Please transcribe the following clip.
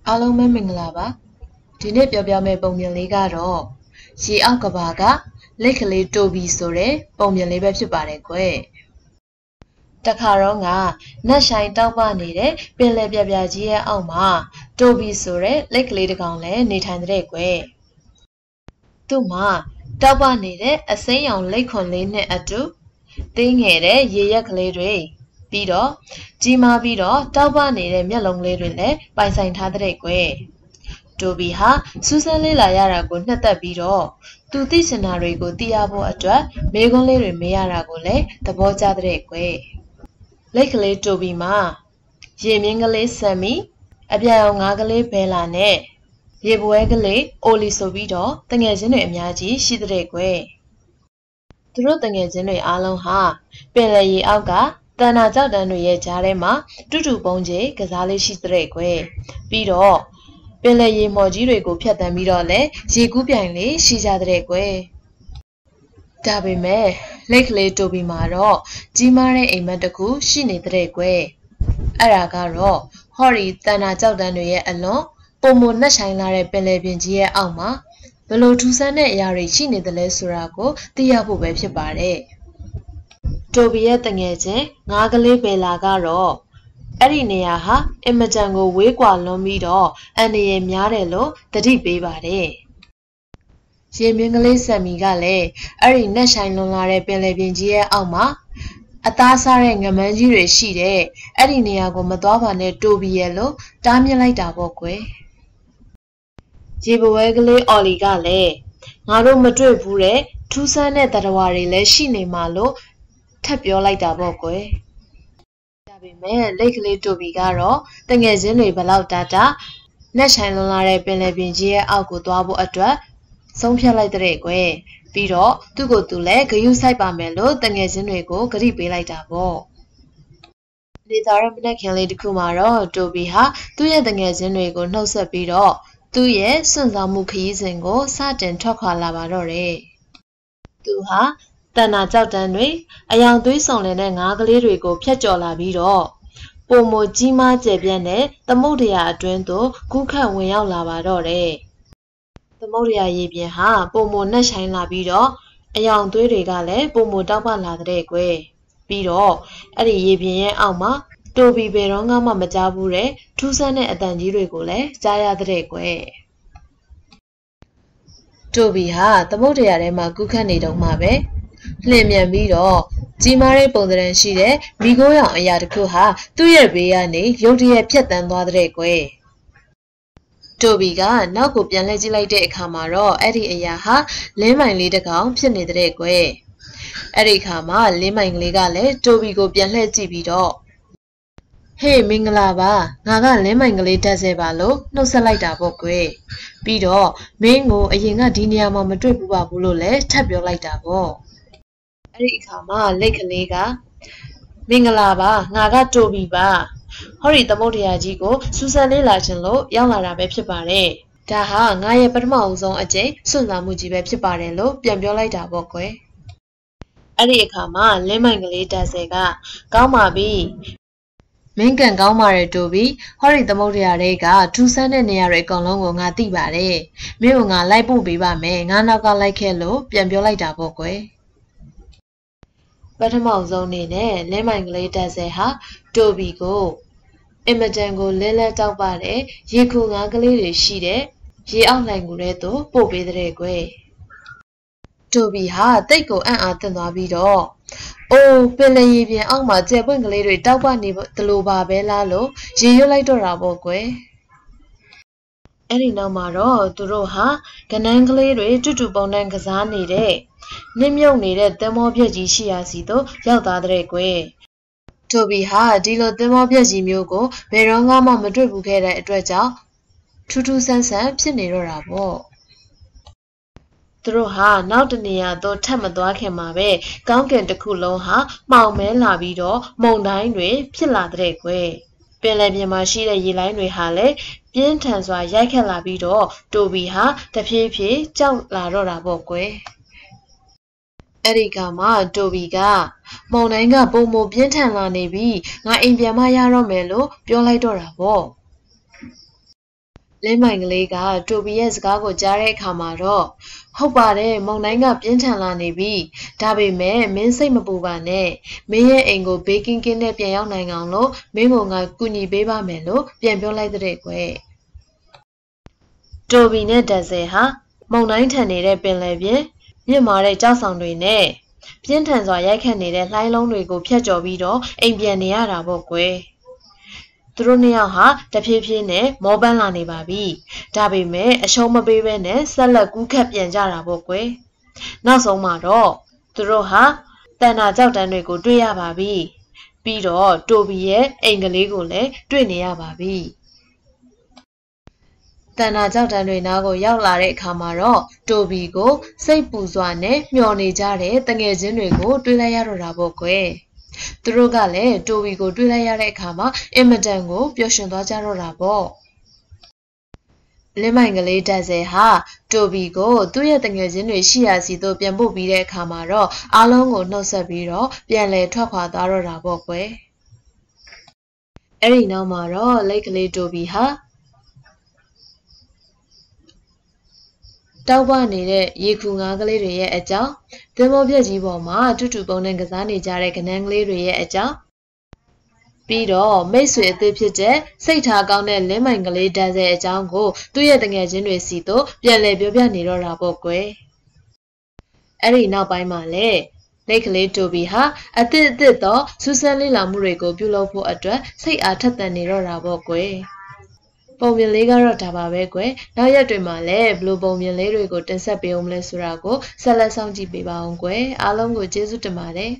အားလုံးပဲမင်္ဂလာပါဒီနေ့ပြောပြမယ့်ပုံပြင်လေးကတော့ရေအောက်ကဘာကလက်ကလေးတိုဘီဆိုတဲ့ပုံပြင်လေးပဲဖြစ်ပါတယ်ကွယ်တခါတော့ကနတ်ဆိုင်တောက်ပနေတဲ့ပင်လယ်ပြပြကြီးရဲ့အောက်မှာတိုဘီဆိုတဲ့လက်ကလေးတစ်ကောင်လည်းနေထိုင်တဲ့ကွယ်သူ့မှာတောက်ပနေတဲ့အစိမ်းရောင်လက်ခွန်လေးနဲ့အတူတင်းငယ်တဲ့ရေရက်ကလေးတွေပြီးတော့ကြီးမားပြီးတော့တောက်ပနေတဲ့မျက်လုံးလေးတွေလည်းပိုင်ဆိုင်ထားတဲ့ကွယ်တိုဘီဟာစူးစမ်းလေးလာရတာကိုနှစ်သက်ပြီးတော့သူသိချင်တာတွေကိုသိရဖို့အတွက်မေးခွန်းလေးတွေမေးရတာကိုလည်းသဘောကျတဲ့ကွယ်လက်ကလေးတိုဘီမှာရေမြင့်ကလေးဆမ်မီအပြာရောင်ငါးကလေးဘဲလာနဲ့ရေပွဲကလေးအိုလီဆိုပြီးတော့တငယ်ချင်းတွေအများကြီးရှိတဲ့ကွယ်သူတို့တငယ်ချင်းတွေအားလုံးဟာပင်လယ်ရေအောက်ကတန်နာကြောက်တန်းတွေရဲ့ကြားထဲမှာတူတူပုံးကြီးကစားလေးရှိတဲ့ကွယ်ပြီးတော့ပင်လယ်ရေမော်ကြီးတွေကိုဖျက်ဆီးပြီးတော့လည်းရေကူးပြိုင်လေးရှိကြတဲ့ကွယ်ဒါပေမဲ့လက်ကလေးတိုဘီမှာတော့ကြီးမားတဲ့အိမ်မက်တစ်ခုရှိနေတဲ့ကွယ်အဲ့ဒါကတော့ဟော်ရီတန်နာကြောက်တန်းတွေရဲ့အလွန်ပုံမနှက်ဆိုင်လာတဲ့ပင်လယ်ပြင်ကြီးရဲ့အောက်မှာဘလို့ထူးဆန်းတဲ့အရာတွေရှိနေတယ်လဲဆိုတာကိုသိရဖို့ပဲဖြစ်ပါတယ်တိုဘီရဲ့တငယ်ချင်းငါးကလေးဘဲလာကတော့အဲ့ဒီနေရာဟာအင်မတန်ကိုဝေးကွာလွန်ပြီးတော့အန္တရာယ်များတယ်လို့သတိပေးပါတယ်ရေမြင့်ကလေးဆမ်မီကလည်းအဲ့ဒီနက်ဆိုင်လွန်လာတဲ့ပင်လယ်ပြင်ကြီးရဲ့အောက်မှာအသားစားတဲ့ငမန်းကြီးတွေရှိတဲ့အဲ့ဒီနေရာကိုမသွားပါနဲ့တိုဘီရဲ့လို့တားမြစ်လိုက်တာပေါ့ကွယ်ရေပွဲကလေးအော်လီကလည်းငါတို့မတွေ့ဘူးတဲ့ထူးဆန်းတဲ့သတ္တဝါတွေလည်းရှိနေမှာလို့ထပ်ပြောလိုက်တာပေါ့ကွယ်ဒါပေမဲ့လက်ကလေးတိုဘီကတော့တငယ်ချင်းတွေဘလောက်တာနက်ဆိုင်လွန်လာတဲ့ပင်လယ်ပြင်ကြီးရဲ့အောက်ကိုသွားဖို့အတွက်ဆုံးဖြတ်လိုက်တဲ့ကွယ်ပြီးတော့သူ့ကိုယ်သူလည်းဂရုစိုက်ပါမယ်လို့တငယ်ချင်းတွေကိုဂရုပေးလိုက်တာပေါ့ဒေတာရဲ့မနက်ခင်းလေးတစ်ခုမှာတော့တိုဘီဟာသူ့ရဲ့တငယ်ချင်းတွေကိုနှုတ်ဆက်ပြီးတော့သူ့ရဲ့စွန့်စားမှုခရီးစဉ်ကိုစတင်ထွက်ခွာလာပါတော့တယ်သူဟာတန်နာကြောက်တန်းတွေအယောင်သွေးဆောင်တဲ့ငါးကလေးတွေကိုဖျက်ကျော်လာပြီးတော့ပုံမကြီးမားကျယ်ပြန့်တဲ့သမုဒ္ဒရာအတွင်းသို့ကူးခတ်ဝင်ရောက်လာပါတော့တယ်သမုဒ္ဒရာရေပြင်ဟာပုံမနှက်ဆိုင်လာပြီးတော့အယောင်သွေးတွေကလည်းပုံမတောက်ပလာတဲ့ကွယ်ပြီးတော့အဲ့ဒီရေပြင်ရဲ့အောက်မှာတိုဘီဘယ်တော့မှမကြားဘူးတဲ့ထူးဆန်းတဲ့အတန်ကြီးတွေကိုလည်းကြားရတဲ့ကွယ်တိုဘီဟာသမုဒ္ဒရာထဲမှာကူးခတ်နေတော့မှပဲလှည့်မြန်ပြီးတော့ကြီးမားတဲ့ပုံစံရှိတဲ့မိခိုးရောင်အရာတစ်ခုဟာသူ့ရဲ့ဘေးကနေရုတ်တရက်ဖြတ်တန်းသွားတဲ့ကွယ်တိုဘီကနောက်ကိုပြန်လှည့်ကြည့်လိုက်တဲ့အခါမှာတော့အဲ့ဒီအရာဟာလင်းမိုင်လေးတစ်ကောင်ဖြစ်နေတဲ့ကွယ်အဲ့ဒီအခါမှာလင်းမိုင်ကလေးကလည်းတိုဘီကိုပြန်လှည့်ကြည့်ပြီးတော့ဟေးမင်္ဂလာပါငါကလင်းမိုင်ကလေးတက်စေပါလို့နှုတ်ဆက်လိုက်တာပေါ့ကွယ်ပြီးတော့မင်းကိုအရင်ကဒီနေရာမှာမတွေ့ဘူးပါဘူးလို့လည်းထပ်ပြောလိုက်တာပေါ့အဲ့ဒီအခါမှာလက်ကလေးကမင်္ဂလာပါငါကတိုဘီပါဟောဒီသမုဒ္ဒရာကြီးကိုစူးစမ်းလေးလာခြင်းလို့ရောက်လာတာပဲဖြစ်ပါတယ်ဒါဟာငါရဲ့ပထမအဆုံးအကြိမ်စွန့်စားမှုကြီးပဲဖြစ်ပါတယ်လို့ပြန်ပြောလိုက်တာပေါ့ကွယ်အဲ့ဒီအခါမှာလင်းမိုင်ကလေးတက်ဆဲကကောင်းပါပြီမင်းကန်ကောင်းပါတယ်တိုဘီဟောဒီသမုဒ္ဒရာတွေကထူးဆန်းတဲ့နေရာတွေအကုန်လုံးကိုငါသိပါတယ်မင်းကငါလိုက်ပို့ပေးပါမယ်ငါနောက်ကလိုက်ခဲ့လို့ပြန်ပြောလိုက်တာပေါ့ကွယ်ပထမဆုံးအနေနဲ့လင်းမိုင်ကလေးတက်ဆဲဟာတိုဘီကိုအင်မတန်ကိုလဲလဲတောက်ပါတဲ့ရေခုငါးကလေးတွေရှိတဲ့ရေအောက်နိုင်ကူထဲသို့ပို့ပေးတဲ့ကွယ်တိုဘီဟာတိတ်ကိုအံ့အားသင့်သွားပြီးတော့အိုးပင်လယ်ရေပြင်အောက်မှာကျယ်ပွင့်ကလေးတွေတောက်ပနေသလိုပါပဲလားလို့ရေရွတ်လိုက်တော့တာပေါ့ကွယ်အဲ့ဒီနောက်မှာတော့သူတို့ဟာကနန်းကလေးတွေတူတူပုံတန်းကစားနေတဲ့နစ်မြုပ်နေတဲ့သင်္ဘောပြက်ကြီးရှိရာစီသို့ရောက်သွားတဲ့ကွယ်တိုဘီဟာဒီလိုသင်္ဘောပြက်ကြီးမျိုးကိုဘယ်တော့မှမတွေ့ဘူးခဲ့တဲ့အတွက်ကြောင့်ထူးထူးဆန်းဆန်းဖြစ်နေတော့တာပေါ့သူတို့ဟာနောက်တနေရာသို့ထပ်မသွားခင်မှာပဲကောင်းကင်တစ်ခုလုံးဟာမှောင်မဲလာပြီးတော့မုန်တိုင်းတွေဖြစ်လာတဲ့ကွယ်ပင်လယ်ပြင်မှာရှိတဲ့ရေလိုင်းတွေဟာလည်းပြင်းထန်စွာရိုက်ခတ်လာပြီးတော့တိုဘီဟာတဖြည်းဖြည်းကြောက်လာတော့တာပေါ့ကွယ်အဲ့ဒီကမှတိုဘီကမုန်တိုင်းကပုံမပြင်းထန်လာနေပြီငါအိမ်ပြန်မရတော့မယ်လို့ပြောလိုက်တော့တာပေါ့ လင်းမိုင်ကလေးကတိုဘီရဲ့စကားကိုကြားတဲ့အခါမှာတော့ဟုတ်ပါတယ်မုန်တိုင်းကပြင်းထန်လာနေပြီဒါပေမဲ့မင်းစိတ်မပူပါနဲ့မင်းရဲ့အိမ်ကိုဘေးကင်းကင်းနဲ့ပြန်ရောက်နိုင်အောင်လို့မင်းကကူညီပေးပါမယ်လို့ပြန်ပြောလိုက်တဲ့ကွယ်တိုဘီနဲ့ဒက်ဆယ်ဟာမုန်တိုင်းထန်နေတဲ့ပင်လယ်ပြင်မြင့်မာတဲ့ကြောက်ဆောင်တွေနဲ့ပြင်းထန်စွာရိုက်ခတ်နေတဲ့လှိုင်းလုံးတွေကိုဖျက်ကျော်ပြီးတော့အိမ်ပြန်နေရတာပေါ့ကွယ်သူတို့နှစ်ယောက်ဟာတဖြည်းဖြည်းနဲ့မောပန်းလာနေပါပြီဒါပေမဲ့အရှုံးမပေးဘဲနဲ့ဆက်လက်ကူးခတ်ပြန်ကြတာပေါ့ကွယ်နောက်ဆုံးမှာတော့သူတို့ဟာတန်တာကြောက်တန်းတွေကိုတွေ့ရပါပြီပြီးတော့တိုဘီရဲ့အိမ်ကလေးကိုလည်းတွေ့နေရပါပြီတန်တာကြောက်တန်းတွေနားကိုရောက်လာတဲ့အခါမှာတော့တိုဘီကိုစိတ်ပူစွာနဲ့မျှော်နေကြတဲ့တငယ်ချင်းတွေကိုတွေ့လိုက်ရတော့တာပေါ့ကွယ်သူတို့ကလည်းတိုဘီကိုတွေ့လိုက်ရတဲ့အခါမှာအင်မတန်ကိုပျော်ရွှင်သွားကြတော့တာပေါ့လင်းမိုင်ကလေးတက်ဆယ်ဟာတိုဘီကိုသူ့ရဲ့တငယ်ချင်းတွေရှိရာစီသို့ပြန်ပို့ပြီးတဲ့အခါမှာတော့အားလုံးကိုနှုတ်ဆက်ပြီးတော့ပြန်လည်ထွက်ခွာသွားတော့တာပေါ့ကွယ်အဲ့ဒီနောက်မှာတော့လိတ်ကလေးတိုဘီဟာတောက်ပနေတဲ့ရေခူငါးကလေးတွေရဲ့အကြောင်းသင်္ဘောပြက်ကြီးပေါ်မှာတူတူပုံနဲ့ကစားနေကြတဲ့ကနန်းကလေးတွေရဲ့အကြောင်းပြီးတော့မိတ်ဆွေအသစ်ဖြစ်တဲ့စိတ်ထားကောင်းတဲ့လင်းမိုင်ကလေးတန်းစဲအကြောင်းကိုသူ့ရဲ့တငယ်ချင်းတွေစီတို့ပြန်လည်ပြောပြနေတော့တာပေါ့ကွယ်အဲ့ဒီနောက်ပိုင်းမှာလေလိတ်ကလေးတိုဘီဟာအသစ်တော့စူးစမ်းလေ့လာမှုတွေကိုပြုလုပ်ဖို့အတွက်စိတ်အားထက်သန်နေတော့တာပေါ့ကွယ်ပုံပြင်လေးကတော့ဒါပါပဲကွယ်နောက်ရက်တွေမှာလည်းဘလို့ပုံပြင်လေးတွေကိုတင်ဆက်ပေးအောင်မလဲဆိုတာကိုဆက်လက်စောင့်ကြည့်ပေးပါအောင်ကွယ်အားလုံးကိုကျေးဇူးတင်ပါတယ်